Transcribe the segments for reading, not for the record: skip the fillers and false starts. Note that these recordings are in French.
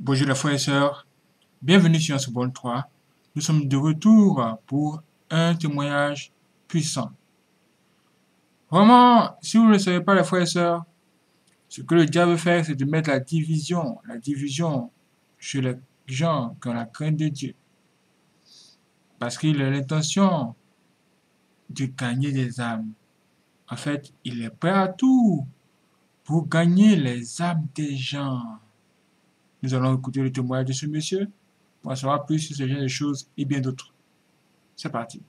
Bonjour les frères et sœurs, bienvenue sur Seconde 3. Nous sommes de retour pour un témoignage puissant. Vraiment, si vous ne le savez pas les frères et sœurs, ce que le diable fait, c'est de mettre la division chez les gens qui ont la crainte de Dieu. Parce qu'il a l'intention de gagner des âmes. En fait, il est prêt à tout pour gagner les âmes des gens. Nous allons écouter le témoignage de ce monsieur pour en savoir plus sur ce genre de choses et bien d'autres. C'est parti.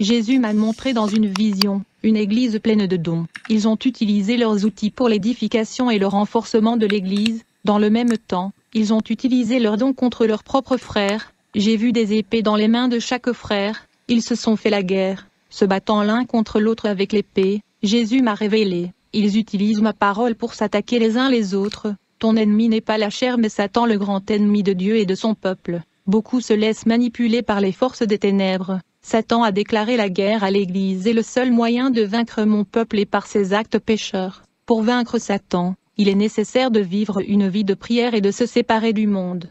Jésus m'a montré dans une vision, une église pleine de dons. Ils ont utilisé leurs outils pour l'édification et le renforcement de l'église. Dans le même temps, ils ont utilisé leurs dons contre leurs propres frères. J'ai vu des épées dans les mains de chaque frère. Ils se sont fait la guerre, se battant l'un contre l'autre avec l'épée. Jésus m'a révélé. Ils utilisent ma parole pour s'attaquer les uns les autres. Ton ennemi n'est pas la chair mais Satan, le grand ennemi de Dieu et de son peuple. Beaucoup se laissent manipuler par les forces des ténèbres. Satan a déclaré la guerre à l'Église et le seul moyen de vaincre mon peuple est par ses actes pécheurs. Pour vaincre Satan, il est nécessaire de vivre une vie de prière et de se séparer du monde.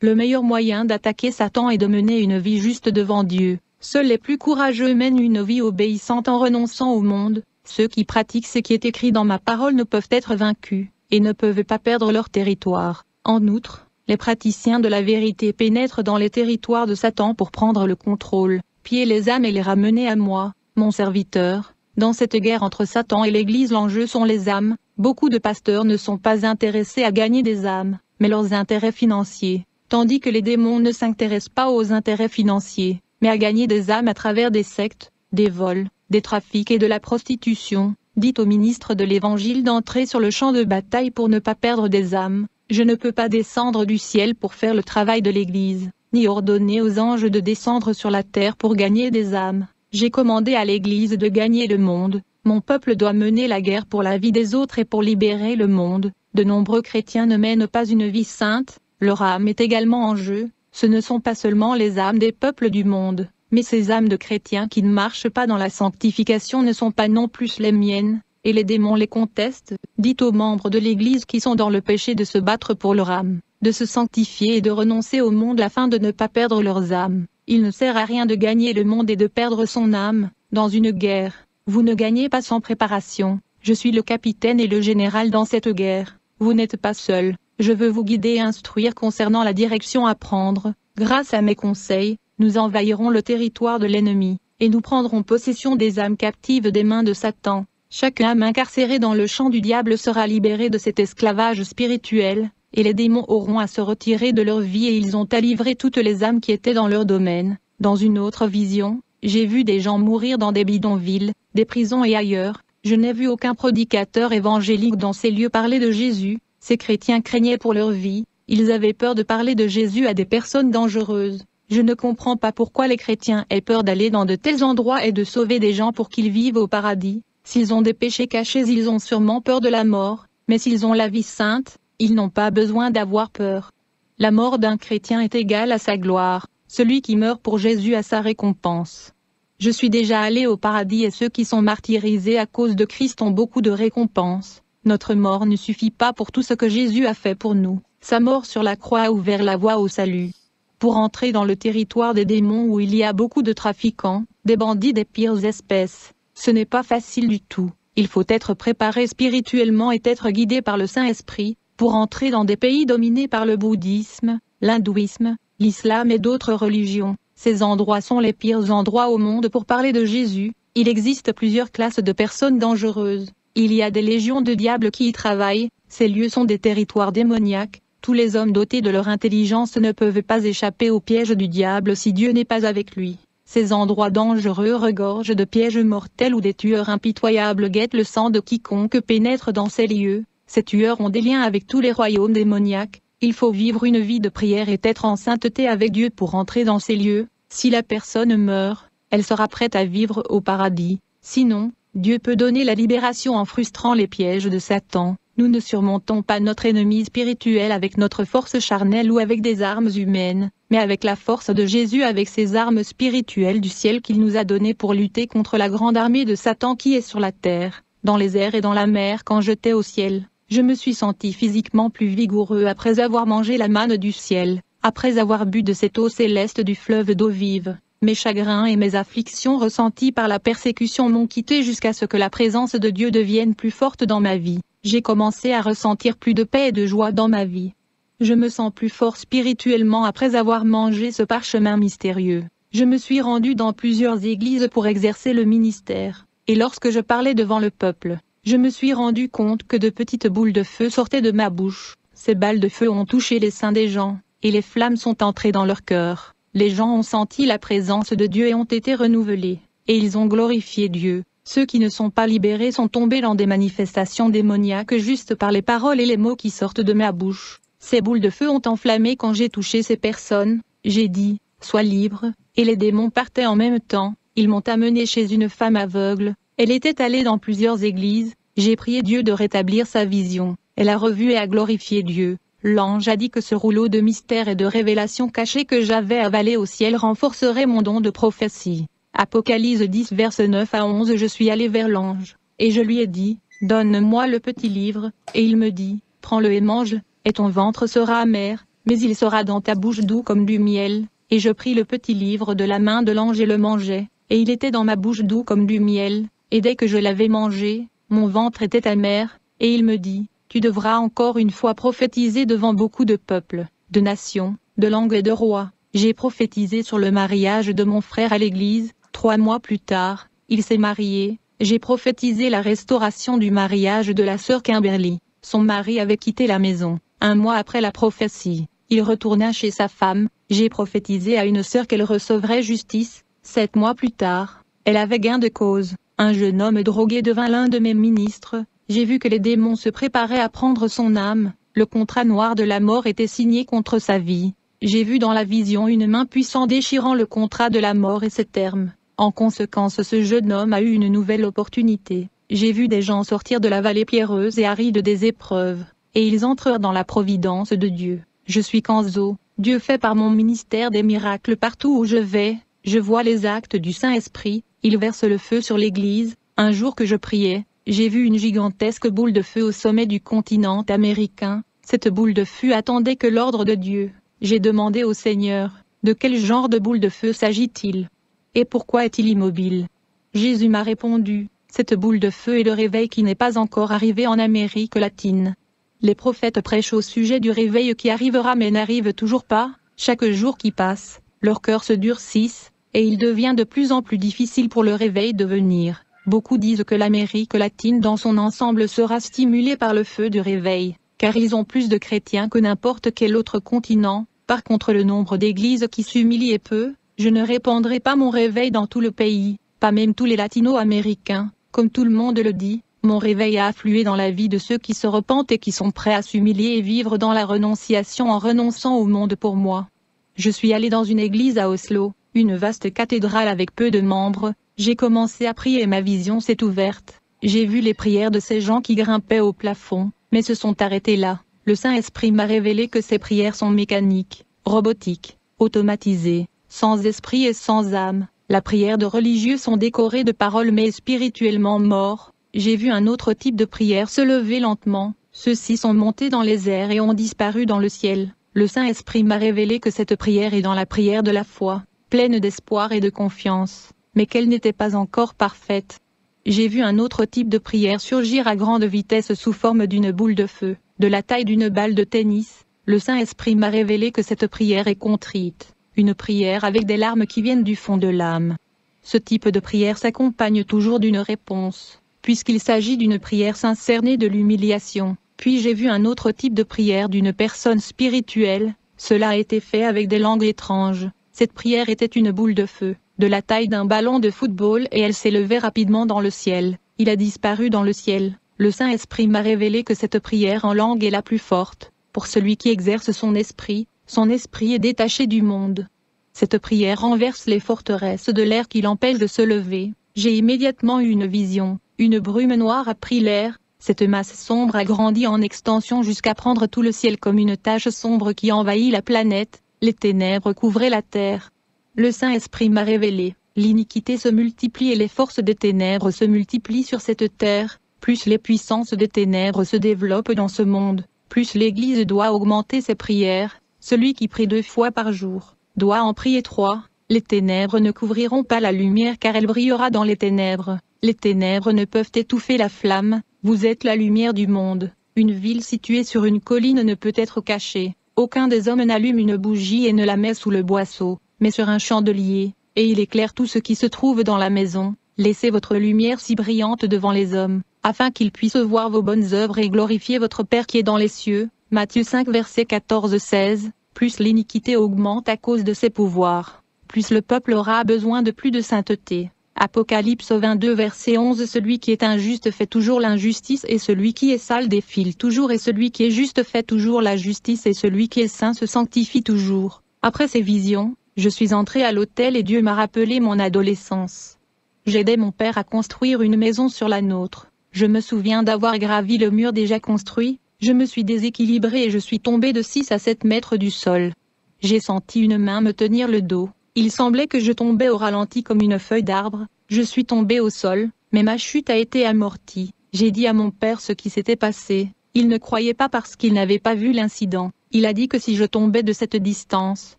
Le meilleur moyen d'attaquer Satan est de mener une vie juste devant Dieu. Seuls les plus courageux mènent une vie obéissante en renonçant au monde. Ceux qui pratiquent ce qui est écrit dans ma parole ne peuvent être vaincus, et ne peuvent pas perdre leur territoire. En outre, les praticiens de la vérité pénètrent dans les territoires de Satan pour prendre le contrôle, piller les âmes et les ramener à moi, mon serviteur. Dans cette guerre entre Satan et l'Église, l'enjeu sont les âmes. Beaucoup de pasteurs ne sont pas intéressés à gagner des âmes, mais leurs intérêts financiers, tandis que les démons ne s'intéressent pas aux intérêts financiers, mais à gagner des âmes à travers des sectes, des vols, des trafics et de la prostitution. Dites au ministre de l'Évangile d'entrer sur le champ de bataille pour ne pas perdre des âmes. Je ne peux pas descendre du ciel pour faire le travail de l'Église, ni ordonner aux anges de descendre sur la terre pour gagner des âmes. J'ai commandé à l'Église de gagner le monde. Mon peuple doit mener la guerre pour la vie des autres et pour libérer le monde. De nombreux chrétiens ne mènent pas une vie sainte, leur âme est également en jeu. Ce ne sont pas seulement les âmes des peuples du monde, mais ces âmes de chrétiens qui ne marchent pas dans la sanctification ne sont pas non plus les miennes, et les démons les contestent. Dites aux membres de l'Église qui sont dans le péché de se battre pour leur âme, de se sanctifier et de renoncer au monde afin de ne pas perdre leurs âmes. Il ne sert à rien de gagner le monde et de perdre son âme. Dans une guerre, vous ne gagnez pas sans préparation. Je suis le capitaine et le général dans cette guerre. Vous n'êtes pas seul. Je veux vous guider et instruire concernant la direction à prendre. Grâce à mes conseils, nous envahirons le territoire de l'ennemi, et nous prendrons possession des âmes captives des mains de Satan. Chaque âme incarcérée dans le champ du diable sera libérée de cet esclavage spirituel, et les démons auront à se retirer de leur vie et ils ont à livrer toutes les âmes qui étaient dans leur domaine. Dans une autre vision, j'ai vu des gens mourir dans des bidonvilles, des prisons et ailleurs. Je n'ai vu aucun prédicateur évangélique dans ces lieux parler de Jésus. Ces chrétiens craignaient pour leur vie, ils avaient peur de parler de Jésus à des personnes dangereuses. Je ne comprends pas pourquoi les chrétiens aient peur d'aller dans de tels endroits et de sauver des gens pour qu'ils vivent au paradis. S'ils ont des péchés cachés, ils ont sûrement peur de la mort, mais s'ils ont la vie sainte, ils n'ont pas besoin d'avoir peur. La mort d'un chrétien est égale à sa gloire. Celui qui meurt pour Jésus a sa récompense. Je suis déjà allé au paradis et ceux qui sont martyrisés à cause de Christ ont beaucoup de récompenses. Notre mort ne suffit pas pour tout ce que Jésus a fait pour nous. Sa mort sur la croix a ouvert la voie au salut. Pour entrer dans le territoire des démons où il y a beaucoup de trafiquants, des bandits des pires espèces, ce n'est pas facile du tout. Il faut être préparé spirituellement et être guidé par le Saint-Esprit, pour entrer dans des pays dominés par le bouddhisme, l'hindouisme, l'islam et d'autres religions. Ces endroits sont les pires endroits au monde pour parler de Jésus. Il existe plusieurs classes de personnes dangereuses. Il y a des légions de diables qui y travaillent. Ces lieux sont des territoires démoniaques. Tous les hommes dotés de leur intelligence ne peuvent pas échapper au piège du diable si Dieu n'est pas avec lui. Ces endroits dangereux regorgent de pièges mortels où des tueurs impitoyables guettent le sang de quiconque pénètre dans ces lieux. Ces tueurs ont des liens avec tous les royaumes démoniaques. Il faut vivre une vie de prière et être en sainteté avec Dieu pour entrer dans ces lieux. Si la personne meurt, elle sera prête à vivre au paradis. Sinon, Dieu peut donner la libération en frustrant les pièges de Satan. Nous ne surmontons pas notre ennemi spirituel avec notre force charnelle ou avec des armes humaines, mais avec la force de Jésus, avec ses armes spirituelles du ciel qu'il nous a données pour lutter contre la grande armée de Satan qui est sur la terre, dans les airs et dans la mer quand j'étais au ciel. Je me suis senti physiquement plus vigoureux après avoir mangé la manne du ciel, après avoir bu de cette eau céleste du fleuve d'eau vive. Mes chagrins et mes afflictions ressenties par la persécution m'ont quitté jusqu'à ce que la présence de Dieu devienne plus forte dans ma vie. J'ai commencé à ressentir plus de paix et de joie dans ma vie. Je me sens plus fort spirituellement après avoir mangé ce parchemin mystérieux. Je me suis rendu dans plusieurs églises pour exercer le ministère, et lorsque je parlais devant le peuple, je me suis rendu compte que de petites boules de feu sortaient de ma bouche. Ces balles de feu ont touché les seins des gens, et les flammes sont entrées dans leur cœur. Les gens ont senti la présence de Dieu et ont été renouvelés, et ils ont glorifié Dieu. Ceux qui ne sont pas libérés sont tombés dans des manifestations démoniaques juste par les paroles et les mots qui sortent de ma bouche. Ces boules de feu ont enflammé quand j'ai touché ces personnes. J'ai dit, sois libre, et les démons partaient en même temps. Ils m'ont amené chez une femme aveugle. Elle était allée dans plusieurs églises. J'ai prié Dieu de rétablir sa vision. Elle a revu et a glorifié Dieu. L'ange a dit que ce rouleau de mystère et de révélation cachée que j'avais avalé au ciel renforcerait mon don de prophétie. Apocalypse 10 versets 9 à 11. Je suis allé vers l'ange, et je lui ai dit, donne-moi le petit livre, et il me dit, prends-le et mange, et ton ventre sera amer, mais il sera dans ta bouche doux comme du miel. Et je pris le petit livre de la main de l'ange et le mangeai, et il était dans ma bouche doux comme du miel, et dès que je l'avais mangé, mon ventre était amer, et il me dit, tu devras encore une fois prophétiser devant beaucoup de peuples, de nations, de langues et de rois. J'ai prophétisé sur le mariage de mon frère à l'église. 3 mois plus tard, il s'est marié. J'ai prophétisé la restauration du mariage de la sœur Kimberly. Son mari avait quitté la maison. 1 mois après la prophétie, il retourna chez sa femme. J'ai prophétisé à une sœur qu'elle recevrait justice. 7 mois plus tard, elle avait gain de cause. Un jeune homme drogué devint l'un de mes ministres. J'ai vu que les démons se préparaient à prendre son âme. Le contrat noir de la mort était signé contre sa vie. J'ai vu dans la vision une main puissante déchirant le contrat de la mort et ses termes. En conséquence, ce jeune homme a eu une nouvelle opportunité. J'ai vu des gens sortir de la vallée pierreuse et aride des épreuves, et ils entrerent dans la providence de Dieu. Je suis Kanzo. Dieu fait par mon ministère des miracles partout où je vais. Je vois les actes du Saint-Esprit. Il verse le feu sur l'Église. Un jour que je priais, j'ai vu une gigantesque boule de feu au sommet du continent américain. Cette boule de feu attendait que l'ordre de Dieu. J'ai demandé au Seigneur, de quel genre de boule de feu s'agit-il? Et pourquoi est-il immobile? Jésus m'a répondu, cette boule de feu est le réveil qui n'est pas encore arrivé en Amérique latine. Les prophètes prêchent au sujet du réveil qui arrivera mais n'arrive toujours pas. Chaque jour qui passe, leurs cœurs se durcissent, et il devient de plus en plus difficile pour le réveil de venir. Beaucoup disent que l'Amérique latine dans son ensemble sera stimulée par le feu du réveil, car ils ont plus de chrétiens que n'importe quel autre continent. Par contre le nombre d'églises qui s'humilient est peu. Je ne répandrai pas mon réveil dans tout le pays, pas même tous les latino-américains, comme tout le monde le dit. Mon réveil a afflué dans la vie de ceux qui se repentent et qui sont prêts à s'humilier et vivre dans la renonciation en renonçant au monde pour moi. Je suis allé dans une église à Oslo, une vaste cathédrale avec peu de membres. J'ai commencé à prier et ma vision s'est ouverte. J'ai vu les prières de ces gens qui grimpaient au plafond, mais se sont arrêtés là. Le Saint-Esprit m'a révélé que ces prières sont mécaniques, robotiques, automatisées, sans esprit et sans âme. La prière de religieux sont décorées de paroles mais spirituellement morts. J'ai vu un autre type de prière se lever lentement. Ceux-ci sont montés dans les airs et ont disparu dans le ciel. Le Saint-Esprit m'a révélé que cette prière est dans la prière de la foi, pleine d'espoir et de confiance, mais qu'elle n'était pas encore parfaite. J'ai vu un autre type de prière surgir à grande vitesse sous forme d'une boule de feu, de la taille d'une balle de tennis. Le Saint-Esprit m'a révélé que cette prière est contrite, une prière avec des larmes qui viennent du fond de l'âme. Ce type de prière s'accompagne toujours d'une réponse, puisqu'il s'agit d'une prière sincère née de l'humiliation. Puis j'ai vu un autre type de prière d'une personne spirituelle. Cela a été fait avec des langues étranges. Cette prière était une boule de feu, de la taille d'un ballon de football et elle s'est levée rapidement dans le ciel. Il a disparu dans le ciel. Le Saint-Esprit m'a révélé que cette prière en langue est la plus forte. Pour celui qui exerce son esprit est détaché du monde. Cette prière renverse les forteresses de l'air qui l'empêchent de se lever. J'ai immédiatement eu une vision. Une brume noire a pris l'air. Cette masse sombre a grandi en extension jusqu'à prendre tout le ciel comme une tache sombre qui envahit la planète. Les ténèbres couvraient la terre. Le Saint-Esprit m'a révélé, l'iniquité se multiplie et les forces des ténèbres se multiplient sur cette terre. plus les puissances des ténèbres se développent dans ce monde, plus l'Église doit augmenter ses prières. Celui qui prie 2 fois par jour doit en prier 3. Les ténèbres ne couvriront pas la lumière car elle brillera dans les ténèbres. Les ténèbres ne peuvent étouffer la flamme, vous êtes la lumière du monde. Une ville située sur une colline ne peut être cachée. Aucun des hommes n'allume une bougie et ne la met sous le boisseau, mais sur un chandelier, et il éclaire tout ce qui se trouve dans la maison. Laissez votre lumière si brillante devant les hommes, afin qu'ils puissent voir vos bonnes œuvres et glorifier votre Père qui est dans les cieux. Matthieu 5 verset 14-16. Plus l'iniquité augmente à cause de ses pouvoirs, plus le peuple aura besoin de plus de sainteté. Apocalypse 22 verset 11. Celui qui est injuste fait toujours l'injustice et celui qui est sale défile toujours et celui qui est juste fait toujours la justice et celui qui est saint se sanctifie toujours. Après ces visions, je suis entré à l'autel et Dieu m'a rappelé mon adolescence. J'aidais mon père à construire une maison sur la nôtre. Je me souviens d'avoir gravi le mur déjà construit, je me suis déséquilibré et je suis tombé de 6 à 7 mètres du sol. J'ai senti une main me tenir le dos. Il semblait que je tombais au ralenti comme une feuille d'arbre. Je suis tombé au sol, mais ma chute a été amortie. J'ai dit à mon père ce qui s'était passé. Il ne croyait pas parce qu'il n'avait pas vu l'incident. Il a dit que si je tombais de cette distance,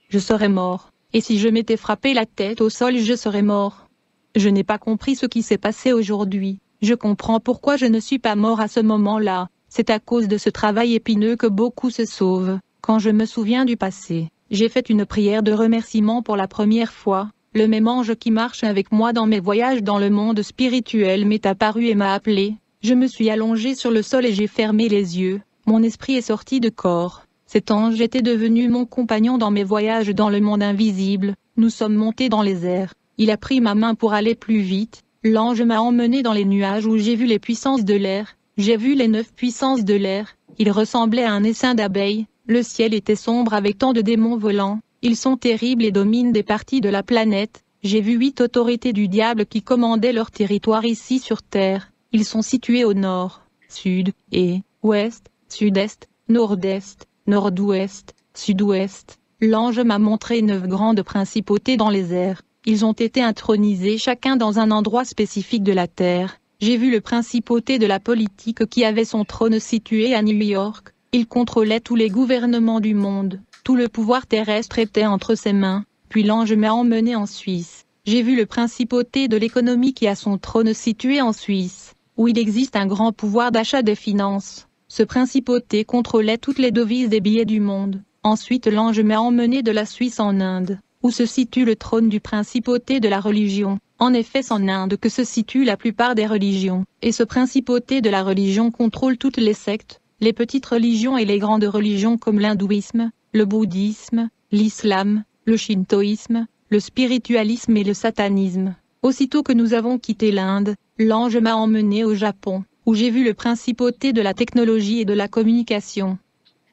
je serais mort. Et si je m'étais frappé la tête au sol, je serais mort. Je n'ai pas compris ce qui s'est passé aujourd'hui. Je comprends pourquoi je ne suis pas mort à ce moment-là. C'est à cause de ce travail épineux que beaucoup se sauvent. Quand je me souviens du passé, j'ai fait une prière de remerciement pour la première fois. Le même ange qui marche avec moi dans mes voyages dans le monde spirituel m'est apparu et m'a appelé. Je me suis allongé sur le sol et j'ai fermé les yeux. Mon esprit est sorti de corps. Cet ange était devenu mon compagnon dans mes voyages dans le monde invisible. Nous sommes montés dans les airs. Il a pris ma main pour aller plus vite. L'ange m'a emmené dans les nuages où j'ai vu les puissances de l'air. J'ai vu les 9 puissances de l'air. Il ressemblait à un essaim d'abeilles. Le ciel était sombre avec tant de démons volants. Ils sont terribles et dominent des parties de la planète. J'ai vu 8 autorités du diable qui commandaient leur territoire ici sur Terre. Ils sont situés au nord, sud, et ouest, sud-est, nord-est, nord-ouest, sud-ouest. L'ange m'a montré 9 grandes principautés dans les airs. Ils ont été intronisés chacun dans un endroit spécifique de la Terre. J'ai vu le principauté de la politique qui avait son trône situé à New York. Il contrôlait tous les gouvernements du monde. Tout le pouvoir terrestre était entre ses mains. Puis l'ange m'a emmené en Suisse. J'ai vu le principauté de l'économie qui a son trône situé en Suisse, où il existe un grand pouvoir d'achat des finances. Ce principauté contrôlait toutes les devises des billets du monde. Ensuite l'ange m'a emmené de la Suisse en Inde, où se situe le trône du principauté de la religion. En effet, c'est en Inde que se situent la plupart des religions, et ce principauté de la religion contrôle toutes les sectes, les petites religions et les grandes religions comme l'hindouisme, le bouddhisme, l'islam, le shintoïsme, le spiritualisme et le satanisme. Aussitôt que nous avons quitté l'Inde, l'ange m'a emmené au Japon, où j'ai vu le principauté de la technologie et de la communication.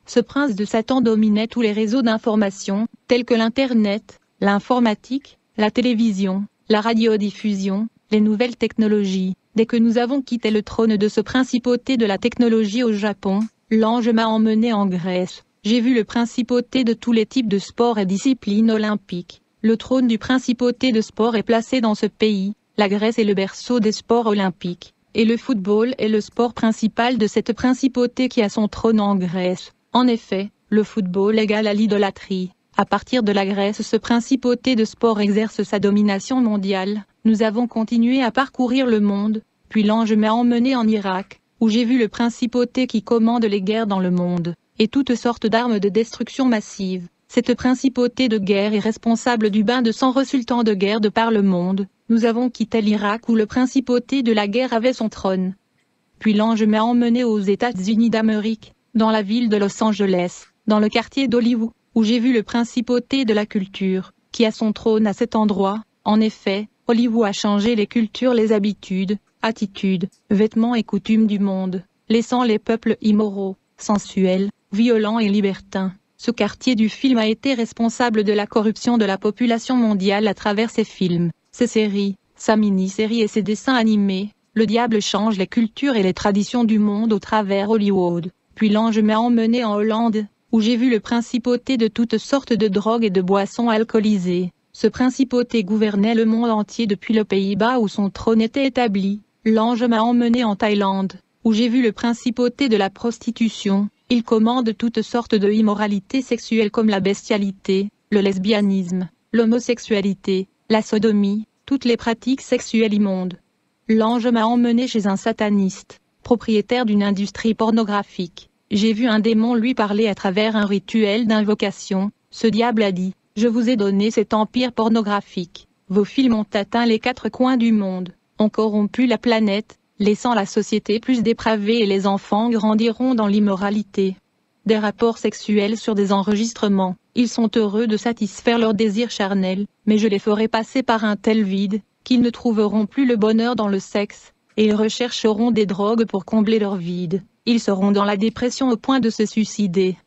Ce prince de Satan dominait tous les réseaux d'information, tels que l'Internet, l'informatique, la télévision, la radiodiffusion, les nouvelles technologies. Dès que nous avons quitté le trône de ce principauté de la technologie au Japon, l'ange m'a emmené en Grèce. J'ai vu le principauté de tous les types de sports et disciplines olympiques. Le trône du principauté de sport est placé dans ce pays. La Grèce est le berceau des sports olympiques, et le football est le sport principal de cette principauté qui a son trône en Grèce. En effet, le football égale à l'idolâtrie. À partir de la Grèce, ce principauté de sport exerce sa domination mondiale. Nous avons continué à parcourir le monde, puis l'ange m'a emmené en Irak, où j'ai vu le principauté qui commande les guerres dans le monde, et toutes sortes d'armes de destruction massive. Cette principauté de guerre est responsable du bain de sang résultant de guerre de par le monde. Nous avons quitté l'Irak où le principauté de la guerre avait son trône. Puis l'ange m'a emmené aux États-Unis d'Amérique, dans la ville de Los Angeles, dans le quartier d'Hollywood, où j'ai vu le principauté de la culture, qui a son trône à cet endroit. En effet, Hollywood a changé les cultures, les habitudes, attitudes, vêtements et coutumes du monde, laissant les peuples immoraux, sensuels, violents et libertins. Ce quartier du film a été responsable de la corruption de la population mondiale à travers ses films, ses séries, sa mini-série et ses dessins animés. Le diable change les cultures et les traditions du monde au travers Hollywood. Puis l'ange m'a emmené en Hollande, où j'ai vu le principauté de toutes sortes de drogues et de boissons alcoolisées. Ce principauté gouvernait le monde entier depuis les Pays-Bas où son trône était établi. L'ange m'a emmené en Thaïlande, où j'ai vu le principauté de la prostitution. Il commande toutes sortes de immoralités sexuelles comme la bestialité, le lesbianisme, l'homosexualité, la sodomie, toutes les pratiques sexuelles immondes. L'ange m'a emmené chez un sataniste, propriétaire d'une industrie pornographique. J'ai vu un démon lui parler à travers un rituel d'invocation. Ce diable a dit, « Je vous ai donné cet empire pornographique. Vos films ont atteint les 4 coins du monde, ont corrompu la planète, laissant la société plus dépravée et les enfants grandiront dans l'immoralité. Des rapports sexuels sur des enregistrements, ils sont heureux de satisfaire leurs désirs charnels, mais je les ferai passer par un tel vide, qu'ils ne trouveront plus le bonheur dans le sexe, et ils rechercheront des drogues pour combler leur vide. Ils seront dans la dépression au point de se suicider. »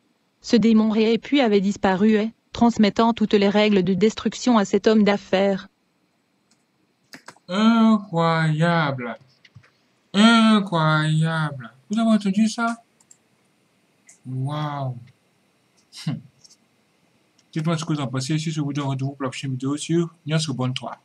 Ce démon réel puis avait disparu et, transmettant toutes les règles de destruction à cet homme d'affaires. Incroyable. Incroyable. Vous avez entendu ça? Waouh. Dites-moi ce que vous en pensez. Si ce vous donne rendez-vous pour la prochaine vidéo sur Nias Bonne 3.